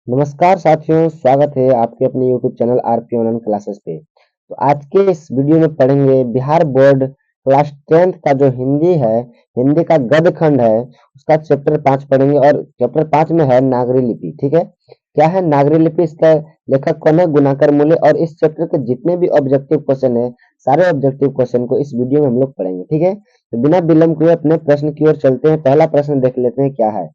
नमस्कार साथियों, स्वागत है आपके अपने YouTube channel RP online classes पे। तो आज के इस वीडियो में पढ़ेंगे बिहार बोर्ड क्लास 10th का जो हिंदी है, हिंदी का गद्य खंड है, उसका चैप्टर 5 पढ़ेंगे और चैप्टर 5 में है नागरी लिपि। ठीक है, क्या है नागरी लिपि, इसका लेखक कौन है, गुणाकर मूल्य। और इस चैप्टर के जितने भी ऑब्जेक्टिव क्वेश्चन है, सारे ऑब्जेक्टिव क्वेश्चन को इस वीडियो में हम लोग पढ़ेंगे। ठीक है, तो बिना विलंब किए अपने प्रश्न की ओर चलते हैं। पहला प्रश्न देख लेते हैं क्या है।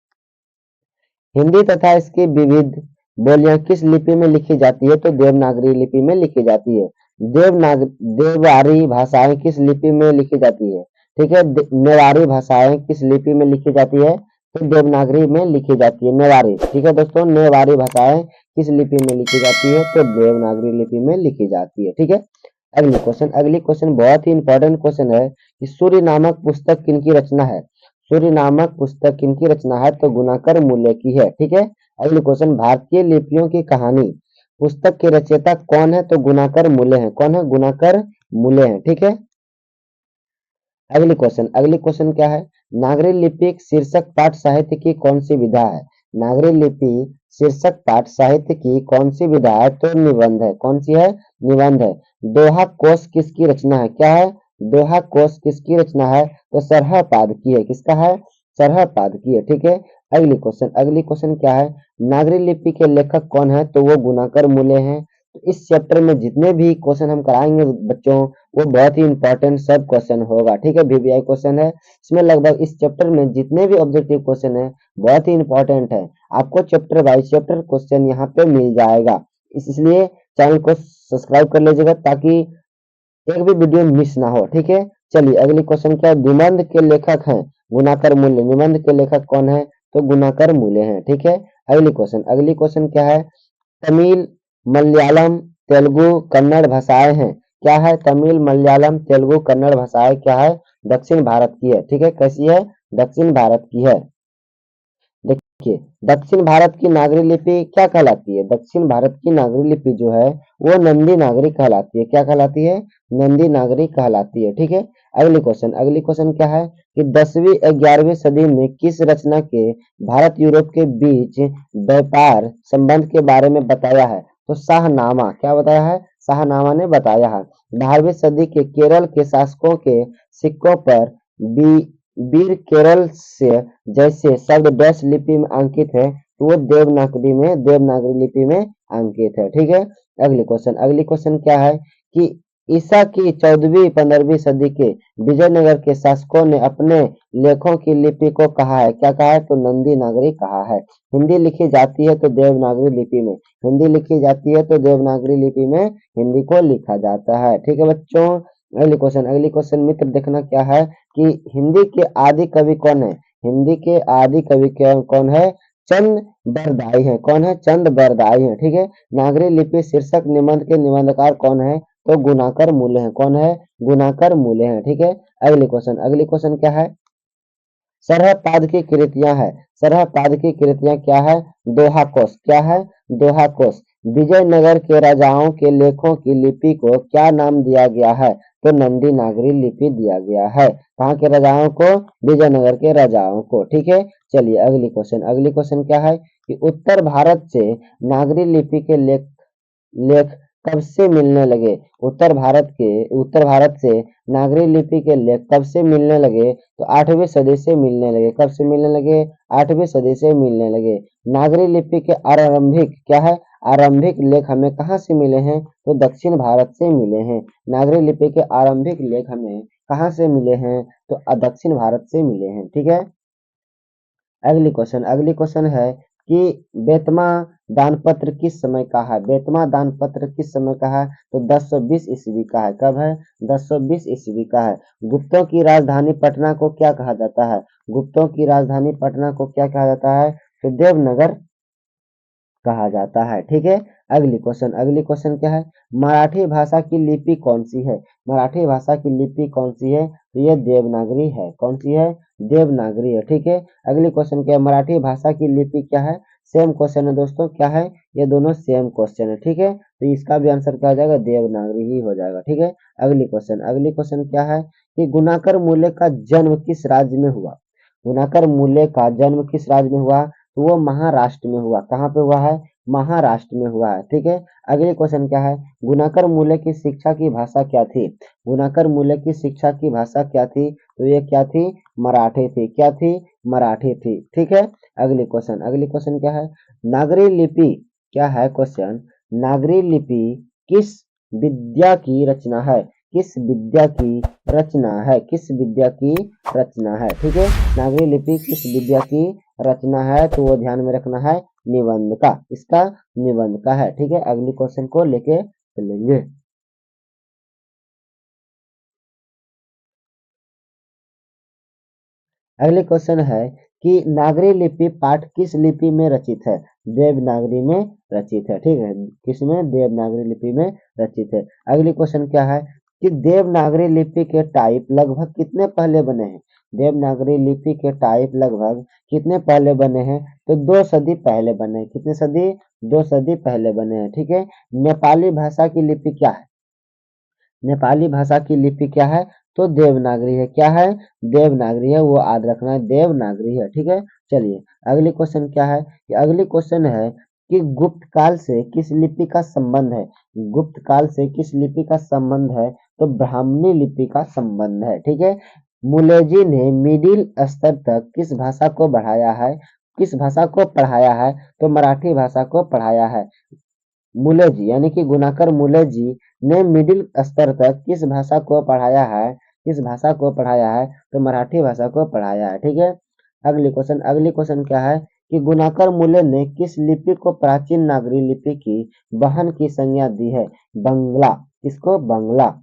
हिंदी तथा इसकी विविध बोलियां किस लिपि में लिखी जाती है, तो देवनागरी लिपि में लिखी जाती है। देववारी भाषाएं किस लिपि में लिखी जाती है, ठीक है। नेवारी भाषाएं किस लिपि में लिखी जाती है, तो देवनागरी में लिखी जाती है, नेवारी। ठीक है दोस्तों, नेवारी भाषाएं किस लिपि में लिखी जाती है, तो देवनागरी लिपि में लिखी जाती है। ठीक है, अगली क्वेश्चन बहुत ही इंपॉर्टेंट क्वेश्चन है कि सूर्य नामक पुस्तक किनकी रचना है। सूर्य नामक पुस्तक किनकी रचना है, तो गुणाकर मूल्य की है। ठीक है, अगली क्वेश्चन भारतीय लिपियों की कहानी पुस्तक के रचयिता कौन है, तो गुणाकर मूल्य है। कौन है, गुणाकर मूल्य है। ठीक है, अगली क्वेश्चन क्या है। नागरी लिपि शीर्षक पाठ साहित्य की कौन सी विधा है। नागरी लिपि शीर्षक पाठ साहित्य की कौन सी विधा है, तो निबंध है। कौन सी है, निबंध है। दोहा कोश किसकी रचना है, क्या है, दोहा कोश किसकी रचना है, तो सरहपाद की है। किसका है, सरहपाद की है। ठीक है, अगली क्वेश्चन क्या है। नागरी लिपि के लेखक कौन है, तो वो गुणाकर मूल्य है। तो इस चैप्टर में जितने भी क्वेश्चन हम कराएंगे बच्चों, वो बहुत ही इंपॉर्टेंट सब क्वेश्चन होगा। ठीक है, वीवीआई क्वेश्चन है इसमें। लगभग इस चैप्टर में जितने भी ऑब्जेक्टिव क्वेश्चन है बहुत ही इंपॉर्टेंट है। आपको चैप्टर बाय चैप्टर क्वेश्चन यहाँ पे मिल जाएगा, इसलिए चैनल को सब्सक्राइब कर लीजिएगा ताकि एक भी वीडियो मिस ना हो। ठीक है, चलिए अगली क्वेश्चन क्या है। निबंध के लेखक हैं गुणाकर मूल्य। निबंध के लेखक कौन है, तो गुणाकर मूल्य है। ठीक है, अगली क्वेश्चन क्या है। तमिल, मलयालम, तेलुगु, कन्नड़ भाषाएं हैं, क्या है। तमिल, मलयालम, तेलुगु, कन्नड़ भाषाएं क्या है, दक्षिण भारत की है। ठीक है, कैसी है, दक्षिण भारत की है। देखिए, दक्षिण भारत की नागरी लिपि क्या कहलाती है। दक्षिण भारत की नागरी लिपि जो है वो नंदी नागरी कहलाती है। क्या कहलाती है, नंदी नागरी कहलाती है। ठीक है, अगली क्वेश्चन क्या है कि 10वीं 11वीं सदी में किस रचना के भारत यूरोप के बीच व्यापार संबंध के बारे में बताया है, तो शाहनामा। क्या बताया है, शाहनामा ने बताया है। 12वीं सदी के केरल के शासकों के सिक्कों पर बी वीर केरल से जैसे शब्द डैश लिपि में अंकित है, तो वो देवनागरी लिपि में अंकित है। ठीक है, अगली क्वेश्चन क्या है कि ईसा की 14वीं 15वीं सदी के विजयनगर के शासकों ने अपने लेखों की लिपि को कहा है, क्या कहा है, तो नंदी नागरी कहा है। हिंदी लिखी जाती है तो देवनागरी लिपि में, हिंदी लिखी जाती है तो देवनागरी लिपि में हिंदी को लिखा जाता है। ठीक है बच्चों, अगली क्वेश्चन मित्र देखना क्या है कि हिंदी के आदि कवि कौन है। हिंदी के आदि कवि कौन है, चंद बरदाई है। कौन है, चंद बरदाई है। ठीक है, नागरी लिपि शीर्षक निबंध के निबंधकार कौन है, तो गुणाकर मूल्य है। कौन है, गुणाकर मूल्य है। ठीक है, अगली क्वेश्चन क्या है। सरहपाद की कृतियां है, सरहपाद की कृतियां क्या है, दोहा कोश। क्या है, दोहा कोश। विजयनगर के राजाओं के लेखों की लिपि को क्या नाम दिया गया है, तो नंदी नागरी लिपि दिया गया है। कहाँ के राजाओं को, विजयनगर के राजाओं को। ठीक है, चलिए अगली क्वेश्चन क्या है कि उत्तर भारत से नागरी लिपि के लेख कब से मिलने लगे। उत्तर भारत से नागरी लिपि के लेख कब से मिलने लगे, तो 8वीं सदी से मिलने लगे। कब से मिलने लगे, 8वीं सदी से मिलने लगे। नागरी लिपि के आरंभिक क्या है, आरंभिक लेख हमें कहाँ से मिले हैं, तो दक्षिण भारत से मिले हैं। नागरी लिपि के आरंभिक लेख हमें कहाँ से मिले हैं, तो दक्षिण भारत से मिले हैं। ठीक है, अगली क्वेश्चन है कि बेतमा दानपत्र किस समय का है। बेतमा दानपत्र किस समय का है, तो 1020 ईस्वी का है। कब है, 1020 ईस्वी का है। गुप्तों की राजधानी पटना को क्या कहा जाता है। गुप्तों की राजधानी पटना को क्या कहा जाता है, तो देवनगर कहा जाता है। ठीक है, अगली क्वेश्चन क्या है। मराठी भाषा की लिपि कौन सी है। मराठी भाषा की लिपि कौन सी है, तो ये देवनागरी है। कौन सी है, देवनागरी है। ठीक है, अगली क्वेश्चन क्या है। मराठी भाषा की लिपि क्या है, सेम क्वेश्चन है दोस्तों। क्या है, ये दोनों सेम क्वेश्चन है। ठीक है, तो इसका भी आंसर क्या हो जाएगा, देवनागरी ही हो जाएगा। ठीक है, अगली क्वेश्चन क्या है कि गुणाकर मूल्य का जन्म किस राज्य में हुआ। गुणाकर मूल्य का जन्म किस राज्य में हुआ, तो वो महाराष्ट्र में हुआ। कहाँ पे हुआ है, महाराष्ट्र में हुआ है। ठीक है, अगले क्वेश्चन क्या है, गुणाकर मूल्य की शिक्षा की भाषा क्या थी? गुणाकर मूल्य की शिक्षा की भाषा क्या थी? तो ये क्या थी? मराठी थी। क्या थी? मराठी थी। ठीक है, अगली क्वेश्चन क्या है, नागरी लिपि क्या है? क्वेश्चन, नागरी लिपि किस विद्या की रचना है? किस विद्या की रचना है? किस विद्या की रचना है? ठीक है, नागरी लिपि किस विद्या की रचना है? तो वो ध्यान में रखना है निबंध का, इसका निबंध का है। ठीक है, अगली क्वेश्चन को लेके चलेंगे। अगले क्वेश्चन है कि नागरी लिपि पाठ किस लिपि में रचित है? देवनागरी में रचित है। ठीक है, किसमें? देवनागरी लिपि में रचित है। अगली क्वेश्चन क्या है कि देवनागरी लिपि के टाइप लगभग कितने पहले बने हैं? देवनागरी लिपि के टाइप लगभग कितने पहले बने हैं? तो 2 सदी पहले बने हैं। कितने सदी? 2 सदी पहले बने हैं। ठीक है, नेपाली भाषा की लिपि क्या है? नेपाली भाषा की लिपि क्या है? तो देवनागरी है। क्या है? देवनागरी है, वो याद रखना है, देवनागरी है। ठीक है, चलिए अगली क्वेश्चन क्या है कि अगली क्वेश्चन है कि गुप्त काल से किस लिपि का संबंध है? गुप्त काल से किस लिपि का संबंध है? तो ब्राह्मणी लिपि का संबंध है। ठीक है, मुलेजी ने मिडिल स्तर तक किस भाषा को बढ़ाया है? किस भाषा को पढ़ाया है? तो मराठी भाषा को पढ़ाया है। मूले जी यानी कि गुणाकर मूले जी ने मिडिल स्तर तक किस भाषा को पढ़ाया है? किस भाषा को पढ़ाया है? तो मराठी भाषा को पढ़ाया है। ठीक है, अगली क्वेश्चन क्या है कि गुणाकर मूले ने किस लिपि को प्राचीन नागरी लिपि की बहन की संज्ञा दी है? बंगला। किसको? बंगला।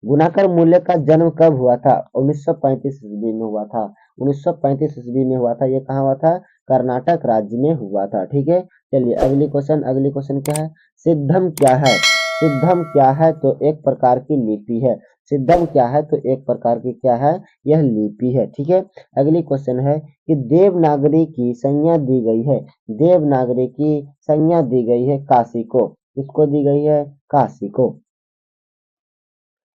गुणाकर मूल्य का जन्म कब हुआ था? 1935 ईस्वी में हुआ था। 1935 ईस्वी में हुआ था। ये कहाँ हुआ था? कर्नाटक राज्य में हुआ था। ठीक है, चलिए अगली क्वेश्चन क्या है, सिद्धम क्या है? सिद्धम क्या है? तो एक प्रकार की लिपि है। सिद्धम क्या है? तो एक प्रकार की क्या है? यह लिपि है। ठीक है, अगली क्वेश्चन है कि देवनागरी की संज्ञा दी गई है। देवनागरी की संज्ञा दी गई है काशी को। किसको दी गई है? काशी को।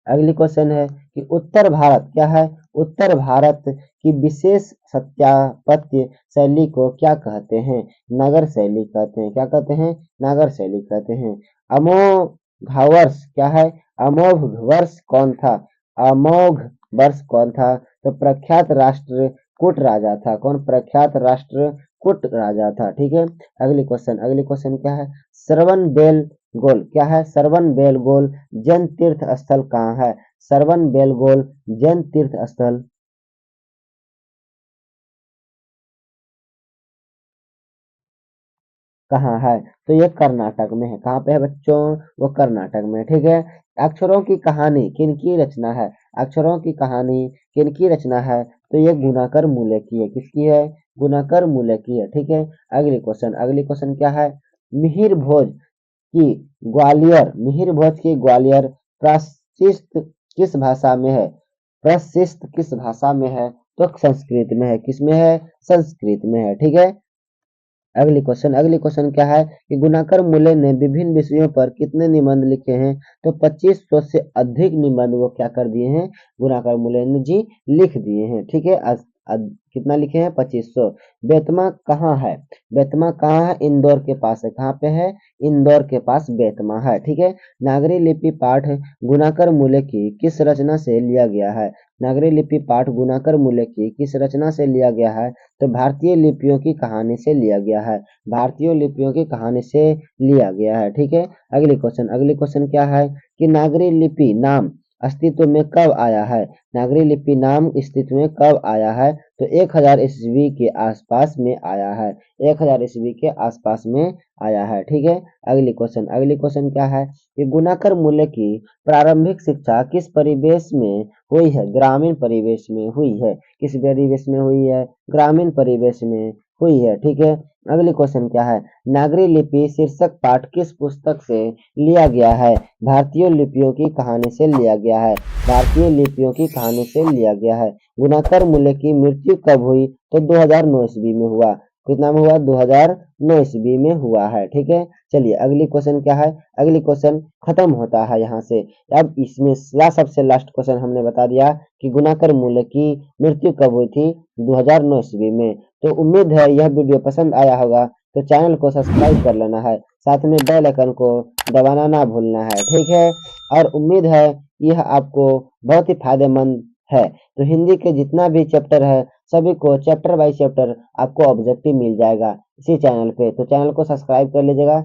अगली क्वेश्चन है कि उत्तर भारत क्या है? उत्तर भारत की विशेष सत्यापत्य शैली को क्या कहते हैं? नगर शैली कहते हैं। क्या कहते हैं? नगर शैली कहते हैं। अमोघ वर्ष क्या है? अमोघ वर्ष कौन था? अमोघ वर्ष कौन था? तो प्रख्यात राष्ट्र कूट राजा था। कौन? प्रख्यात राष्ट्र कूट राजा था। ठीक है, अगली क्वेश्चन क्या है, श्रवण बेल गोल क्या है? श्रवण बेल गोल जैन तीर्थ स्थल कहाँ है? श्रवण बेल गोल जैन तीर्थ स्थल कहाँ है? तो ये कर्नाटक में है। कहाँ पे है बच्चों? वो कर्नाटक में। ठीक है, अक्षरों की कहानी किनकी रचना है? अक्षरों की कहानी किनकी रचना है? तो ये गुणाकर मूल्य की है। किसकी है? गुणाकर मूल्य की है। ठीक है, अगली क्वेश्चन क्या है, मिहिर भोज की मिहिर भोज की ग्वालियर प्रशिस्त किस भाषा में है? प्रशिस्त किस भाषा में है? तो संस्कृत में है। किस में है? संस्कृत में है। ठीक है, अगली क्वेश्चन क्या है कि गुणाकर मूल्य ने विभिन्न विषयों पर कितने निबंध लिखे हैं? तो 2500 से अधिक निबंध वो क्या कर दिए हैं? गुणाकर मूल्य ने जी लिख दिए हैं। ठीक है, कितना लिखे हैं? 2500। बेतमा कहाँ है? बेतमा कहाँ है? इंदौर के पास है। कहाँ पे है? इंदौर के पास बेतमा है। ठीक है, नागरी लिपि पाठ गुणाकर मूल्य की किस रचना से लिया गया है? नागरी लिपि पाठ गुणाकर मूल्य की किस रचना से लिया गया है? तो भारतीय लिपियों की कहानी से लिया गया है। भारतीय लिपियों की कहानी से लिया गया है। ठीक है, अगली क्वेश्चन क्या है कि नागरी लिपि नाम अस्तित्व में कब आया है? नागरी लिपि नाम अस्तित्व में कब आया है? तो 1000 ईस्वी के आसपास में आया है। 1000 ईस्वी के आसपास में आया है। ठीक है, अगली क्वेश्चन क्या है कि गुणाकर मूल्य की प्रारंभिक शिक्षा किस परिवेश में हुई है? ग्रामीण परिवेश में हुई है। किस परिवेश में हुई है? ग्रामीण परिवेश में हुई है। ठीक है, अगली क्वेश्चन क्या है, नागरी लिपि शीर्षक पाठ किस पुस्तक से लिया गया है? भारतीय लिपियों की कहानी से लिया गया है। भारतीय लिपियों की कहानी से लिया गया है। गुणाकर मूल्य की मृत्यु कब हुई? तो 2009 ईस्वी में हुआ। कितना में हुआ? 2009 ईस्वी में हुआ है। ठीक है, चलिए अगली क्वेश्चन क्या है, अगली क्वेश्चन खत्म होता है यहाँ से। अब इसमें सबसे लास्ट क्वेश्चन हमने बता दिया कि गुणाकर मूल्य की मृत्यु कब हुई थी? 2009 ईस्वी में। तो उम्मीद है यह वीडियो पसंद आया होगा। तो चैनल को सब्सक्राइब कर लेना है, साथ में बेल आइकन को दबाना ना भूलना है, ठीक है। और उम्मीद है यह आपको बहुत ही फायदेमंद है। तो हिंदी के जितना भी चैप्टर है सभी को चैप्टर बाय चैप्टर आपको ऑब्जेक्टिव मिल जाएगा इसी चैनल पे, तो चैनल को सब्सक्राइब कर लीजिएगा।